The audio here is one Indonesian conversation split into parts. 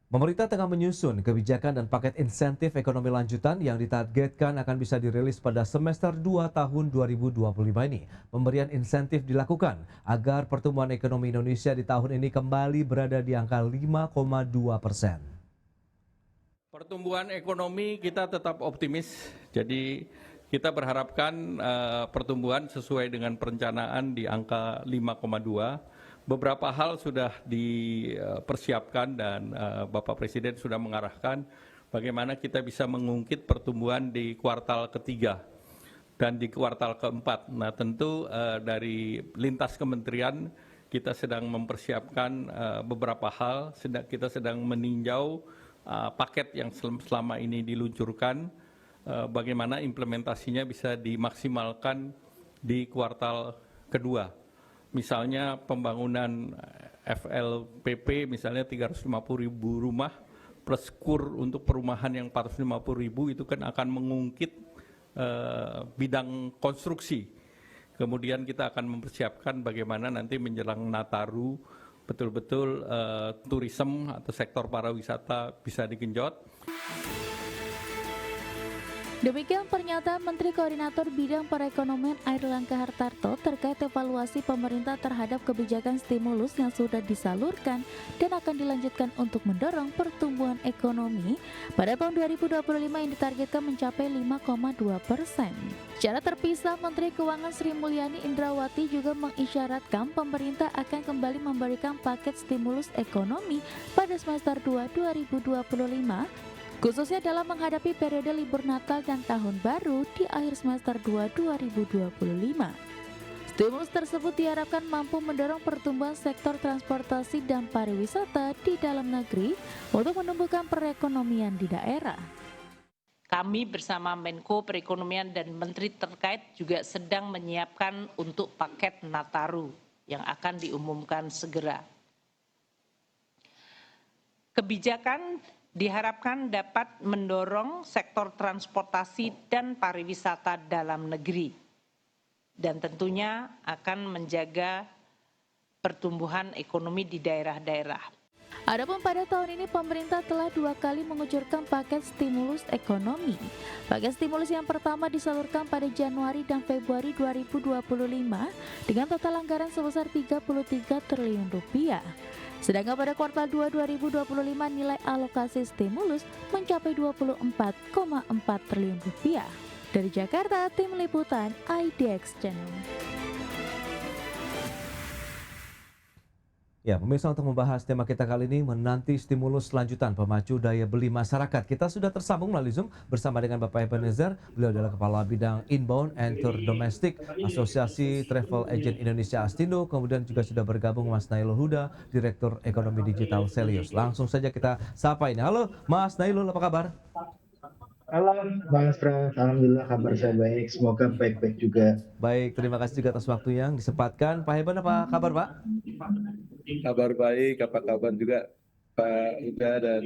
Pemerintah tengah menyusun kebijakan dan paket insentif ekonomi lanjutan yang ditargetkan akan bisa dirilis pada semester 2 tahun 2025 ini. Pemberian insentif dilakukan agar pertumbuhan ekonomi Indonesia di tahun ini kembali berada di angka 5,2%. Pertumbuhan ekonomi kita tetap optimis, jadi kita berharapkan pertumbuhan sesuai dengan perencanaan di angka 5,2. Beberapa hal sudah dipersiapkan dan Bapak Presiden sudah mengarahkan bagaimana kita bisa mengungkit pertumbuhan di kuartal ketiga dan di kuartal keempat. Nah tentu dari lintas kementerian kita sedang mempersiapkan beberapa hal, kita sedang meninjau paket yang selama ini diluncurkan, bagaimana implementasinya bisa dimaksimalkan di kuartal kedua. Misalnya pembangunan FLPP misalnya 350.000 rumah plus KUR untuk perumahan yang 450.000 itu kan akan mengungkit bidang konstruksi. Kemudian kita akan mempersiapkan bagaimana nanti menjelang Nataru betul-betul turisme atau sektor pariwisata bisa digenjot. Demikian pernyataan Menteri Koordinator Bidang Perekonomian Airlangga Hartarto terkait evaluasi pemerintah terhadap kebijakan stimulus yang sudah disalurkan dan akan dilanjutkan untuk mendorong pertumbuhan ekonomi pada tahun 2025 yang ditargetkan mencapai 5,2%. Secara terpisah, Menteri Keuangan Sri Mulyani Indrawati juga mengisyaratkan pemerintah akan kembali memberikan paket stimulus ekonomi pada semester 2 2025 khususnya dalam menghadapi periode libur Natal dan Tahun Baru di akhir semester 2 2025. Stimulus tersebut diharapkan mampu mendorong pertumbuhan sektor transportasi dan pariwisata di dalam negeri untuk menumbuhkan perekonomian di daerah. Kami bersama Menko Perekonomian dan Menteri terkait juga sedang menyiapkan untuk paket Nataru yang akan diumumkan segera. Kebijakan diharapkan dapat mendorong sektor transportasi dan pariwisata dalam negeri dan tentunya akan menjaga pertumbuhan ekonomi di daerah-daerah. Adapun pada tahun ini pemerintah telah 2 kali mengucurkan paket stimulus ekonomi. Paket stimulus yang pertama disalurkan pada Januari dan Februari 2025 dengan total anggaran sebesar 33 triliun rupiah. Sedangkan pada kuartal 2 2025 nilai alokasi stimulus mencapai 24,4 triliun rupiah. Dari Jakarta, Tim Liputan IDX Channel. Ya, pemirsa, untuk membahas tema kita kali ini menanti stimulus lanjutan pemacu daya beli masyarakat. Kita sudah tersambung melalui Zoom bersama dengan Bapak Ebenezer. Beliau adalah Kepala Bidang Inbound and Tour Domestic Asosiasi Travel Agent Indonesia Astindo. Kemudian juga sudah bergabung Mas Nailul Huda, Direktur Ekonomi Digital Selius. Langsung saja kita sapa ini. Halo Mas Nailul, apa kabar? Halo Mas Frans, alhamdulillah kabar saya baik, semoga baik-baik juga. Baik, terima kasih juga atas waktu yang disempatkan. Pak Heben, apa kabar Pak? Kabar baik, apa kabar juga Pak Huda dan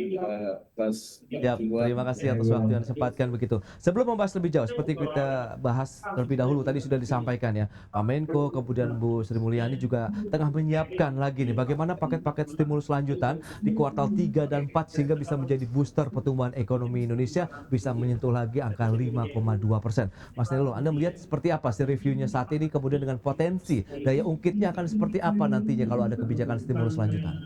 Mas Ya, semua. terima kasih atas waktu yang disempatkan begitu. Sebelum membahas lebih jauh, seperti kita bahas terlebih dahulu tadi sudah disampaikan ya, Pak Menko, kemudian Bu Sri Mulyani juga tengah menyiapkan lagi nih bagaimana paket-paket stimulus lanjutan di kuartal 3 dan 4 sehingga bisa menjadi booster pertumbuhan ekonomi Indonesia bisa menyentuh lagi angka 5,2%. Mas Nelo, Anda melihat seperti apa sih reviewnya saat ini, kemudian dengan potensi daya ungkitnya akan seperti apa nantinya kalau ada kebijakan stimulus lanjutan?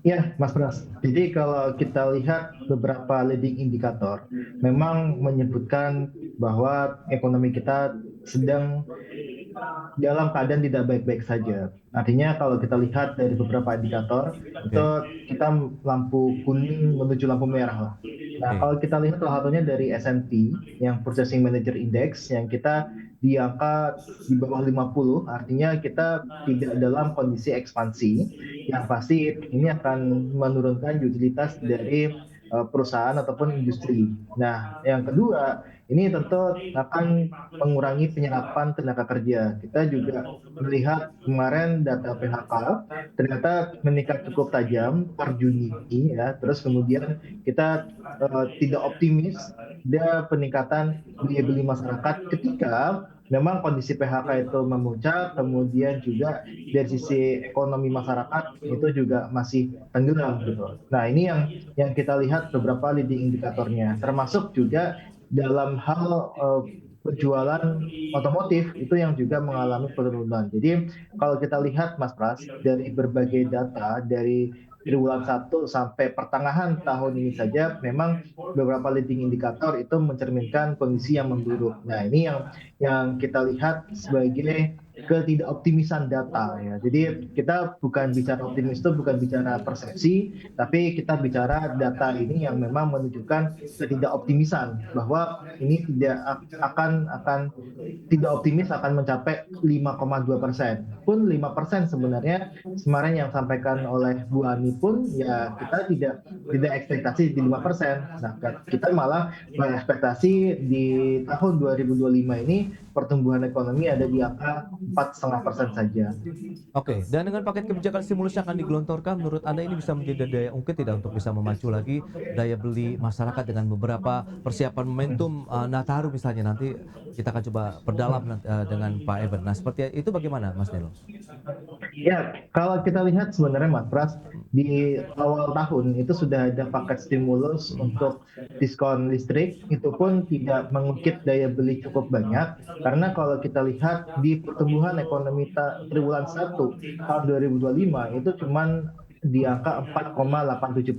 Ya, Mas Pras. Jadi kalau kita lihat beberapa leading indikator, memang menyebutkan bahwa ekonomi kita sedang dalam keadaan tidak baik-baik saja. Artinya kalau kita lihat dari beberapa indikator, itu kita lampu kuning menuju lampu merah lah. Nah, kalau kita lihat salah satunya dari S&P, yang Purchasing Manager Index, yang kita di angka di bawah 50, artinya kita tidak dalam kondisi ekspansi, yang pasti ini akan menurunkan utilitas dari perusahaan ataupun industri. Nah, yang kedua, ini tentu akan mengurangi penyerapan tenaga kerja. Kita juga melihat kemarin data PHK ternyata meningkat cukup tajam per Juni ini ya. Terus kemudian kita tidak optimis ada peningkatan daya beli masyarakat ketika memang kondisi PHK itu memuncak, kemudian juga dari sisi ekonomi masyarakat itu juga masih tenggelam gitu. Nah, ini yang kita lihat beberapa leading indikatornya, termasuk juga dalam hal penjualan otomotif itu yang juga mengalami penurunan. Jadi kalau kita lihat Mas Pras dari berbagai data dari triwulan 1 sampai pertengahan tahun ini saja memang beberapa leading indikator itu mencerminkan kondisi yang memburuk. Nah, ini yang kita lihat sebagai ketidakoptimisan data ya. Jadi kita bukan bicara optimis itu bukan bicara persepsi, tapi kita bicara data ini yang memang menunjukkan ketidakoptimisan bahwa ini tidak akan tidak optimis akan mencapai 5,2%. Pun 5% sebenarnya kemarin yang sampaikan oleh Bu Ani pun ya kita tidak ekspektasi di 5%. Nah, kita malah berekspektasi di tahun 2025 ini pertumbuhan ekonomi ada di angka 4,5% saja. Oke, dan dengan paket kebijakan stimulus yang akan digelontorkan, menurut Anda ini bisa menjadi daya ungkit tidak untuk bisa memacu lagi daya beli masyarakat dengan beberapa persiapan momentum Nataru misalnya, nanti kita akan coba perdalam dengan Pak Eben. Nah, seperti itu bagaimana Mas Nelo? Ya, kalau kita lihat sebenarnya Mas Pras, di awal tahun itu sudah ada paket stimulus untuk diskon listrik, itu pun tidak mengukit daya beli cukup banyak, karena kalau kita lihat di pertumbuhan ekonomi triwulan 1 tahun 2025 itu cuman di angka 4,87%.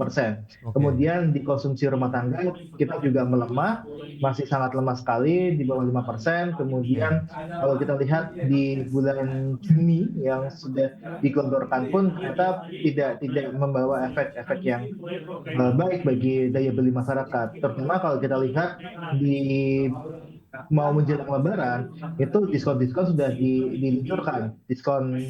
Oke. Kemudian di konsumsi rumah tangga kita juga melemah, masih sangat lemah sekali di bawah 5%. Kemudian kalau kita lihat di bulan Juni yang sudah digelontorkan pun kita tidak membawa efek-efek yang baik bagi daya beli masyarakat. Terutama kalau kita lihat di mau menjelang Lebaran itu diskon-diskon sudah diluncurkan, diskon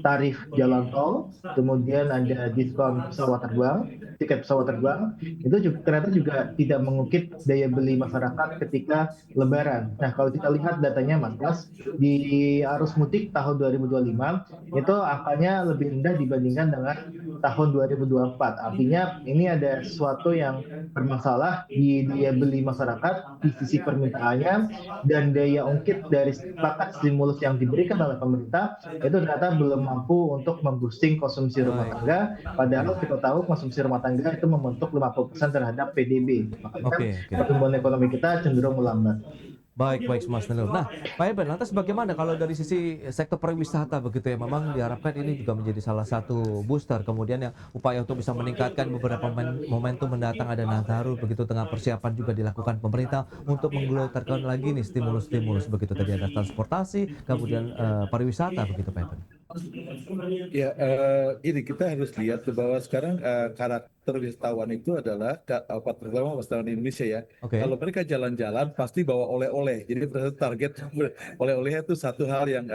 tarif jalan tol, kemudian ada diskon pesawat terbang, tiket pesawat terbang, itu juga, ternyata juga tidak mengukit daya beli masyarakat ketika Lebaran. Nah, kalau kita lihat datanya Mas Pras, di arus mudik tahun 2025 itu angkanya lebih rendah dibandingkan dengan tahun 2024. Artinya ini ada sesuatu yang bermasalah di daya beli masyarakat di sisi permintaannya, dan daya ungkit dari paket stimulus yang diberikan oleh pemerintah itu ternyata belum mampu untuk memboosting konsumsi rumah tangga, padahal kita tahu konsumsi rumah tangga itu membentuk 50% terhadap PDB. Makanya Oke. pertumbuhan ekonomi kita cenderung melambat. Baik, Mas Nelo. Nah, Pak Eben, lantas bagaimana kalau dari sisi sektor pariwisata begitu ya? Memang diharapkan ini juga menjadi salah satu booster. Kemudian yang upaya untuk bisa meningkatkan beberapa momentum mendatang ada Nataru begitu, tengah persiapan juga dilakukan pemerintah untuk menggelontorkan lagi nih stimulus-stimulus begitu, tadi ada transportasi, kemudian pariwisata begitu, Pak Eben. Ya, ini kita harus lihat bahwa sekarang karakter wisatawan itu adalah terutama wisatawan Indonesia ya. Oke. Kalau mereka jalan-jalan pasti bawa oleh-oleh. Jadi target oleh-oleh itu satu hal yang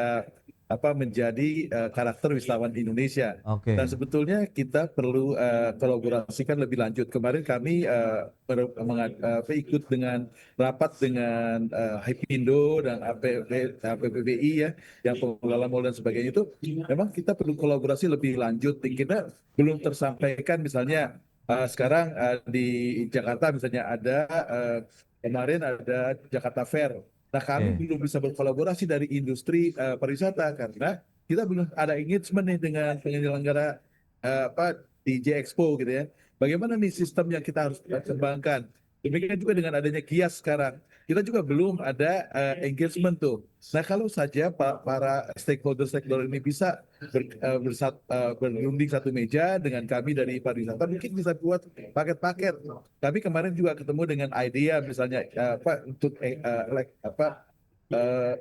menjadi karakter wisatawan Indonesia. Oke. Dan sebetulnya kita perlu kolaborasikan lebih lanjut. Kemarin kami ikut dengan rapat dengan Hypindo dan APBI ya, yang pengelola mal dan sebagainya itu, memang kita perlu kolaborasi lebih lanjut. Kita belum tersampaikan misalnya sekarang di Jakarta misalnya ada kemarin ada Jakarta Fair. Nah, kami belum bisa berkolaborasi dari industri pariwisata karena kita belum ada engagement nih dengan penyelenggara DJ Expo gitu ya. Bagaimana nih sistem yang kita harus kembangkan? Demikian juga dengan adanya Gias sekarang, kita juga belum ada engagement tuh. Nah, kalau saja para stakeholder ini bisa berunding satu meja dengan kami dari pariwisata, mungkin bisa buat paket-paket. Kami kemarin juga ketemu dengan idea misalnya untuk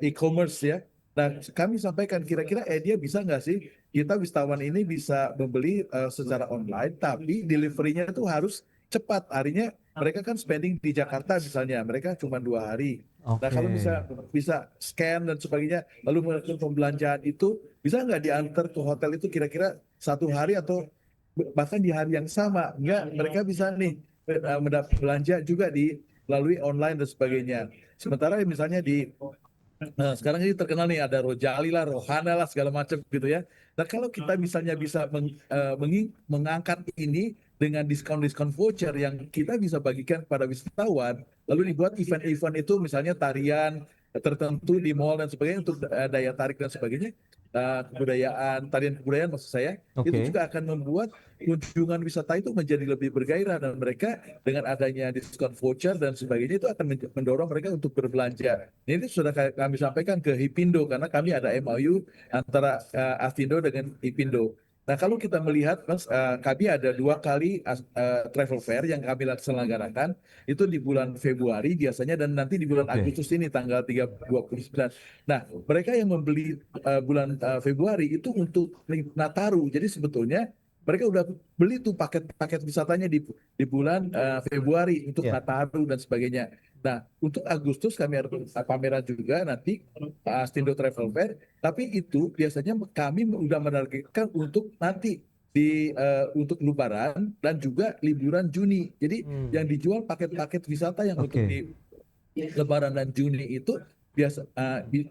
e-commerce ya. Nah, kami sampaikan kira-kira dia bisa nggak sih kita wisatawan ini bisa membeli secara online, tapi delivery-nya itu harus cepat. Artinya mereka kan spending di Jakarta misalnya, mereka cuma 2 hari. Nah, kalau bisa scan dan sebagainya, lalu melakukan pembelanjaan itu, bisa nggak diantar ke hotel itu kira-kira 1 hari atau bahkan di hari yang sama? Nggak, mereka bisa nih mendapat belanja juga melalui online dan sebagainya. Sementara misalnya sekarang ini terkenal nih ada Rojali lah, Rohana lah, segala macam gitu ya. Nah, kalau kita misalnya bisa mengangkat ini dengan diskon-diskon voucher yang kita bisa bagikan kepada wisatawan, lalu dibuat event-event itu misalnya tarian tertentu di mall dan sebagainya untuk daya tarik dan sebagainya, kebudayaan, tarian kebudayaan maksud saya, itu Oke. juga akan membuat kunjungan wisata itu menjadi lebih bergairah dan mereka dengan adanya diskon voucher dan sebagainya itu akan mendorong mereka untuk berbelanja. Ini sudah kami sampaikan ke Hipindo karena kami ada MOU antara Astindo dengan Hipindo. Nah, kalau kita melihat, Mas, kami ada 2 kali travel fair yang kami selenggarakan, itu di bulan Februari biasanya dan nanti di bulan Oke. Agustus ini tanggal 29. Nah, mereka yang membeli bulan Februari itu untuk Nataru. Jadi sebetulnya mereka udah beli tuh paket-paket wisatanya di bulan Februari untuk Ya. Nataru dan sebagainya. Nah, untuk Agustus kami ada pameran juga nanti Astindo Travel Fair, tapi itu biasanya kami udah menargetkan untuk nanti untuk Lebaran dan juga liburan Juni. Jadi yang dijual paket-paket wisata yang untuk Oke. di Lebaran dan Juni itu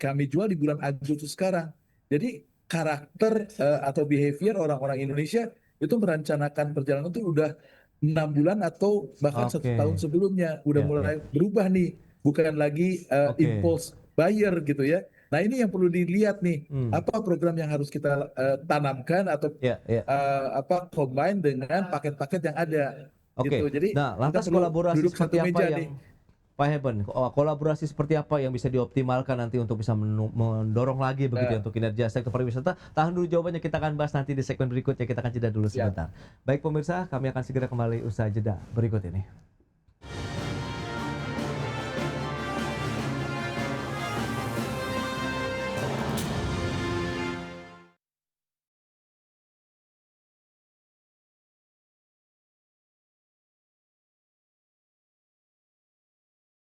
kami jual di bulan Agustus sekarang. Jadi karakter atau behavior orang-orang Indonesia itu merencanakan perjalanan itu udah 6 bulan atau bahkan Oke. 1 tahun sebelumnya udah Ya, mulai berubah nih, bukan lagi Oke. impulse buyer gitu ya. Nah, ini yang perlu dilihat nih, apa program yang harus kita tanamkan atau Ya, ya. combine dengan paket-paket yang ada. Oke. Gitu. Jadi Nah, kita lantas perlu kolaborasi duduk seperti satu apa meja yang nih. Pak Heben, kolaborasi seperti apa yang bisa dioptimalkan nanti untuk bisa mendorong lagi begitu ya untuk kinerja sektor pariwisata? Tahan dulu jawabannya, kita akan bahas nanti di segmen berikutnya. Kita akan jeda dulu Siap. sebentar. Baik pemirsa, kami akan segera kembali usai jeda berikut ini.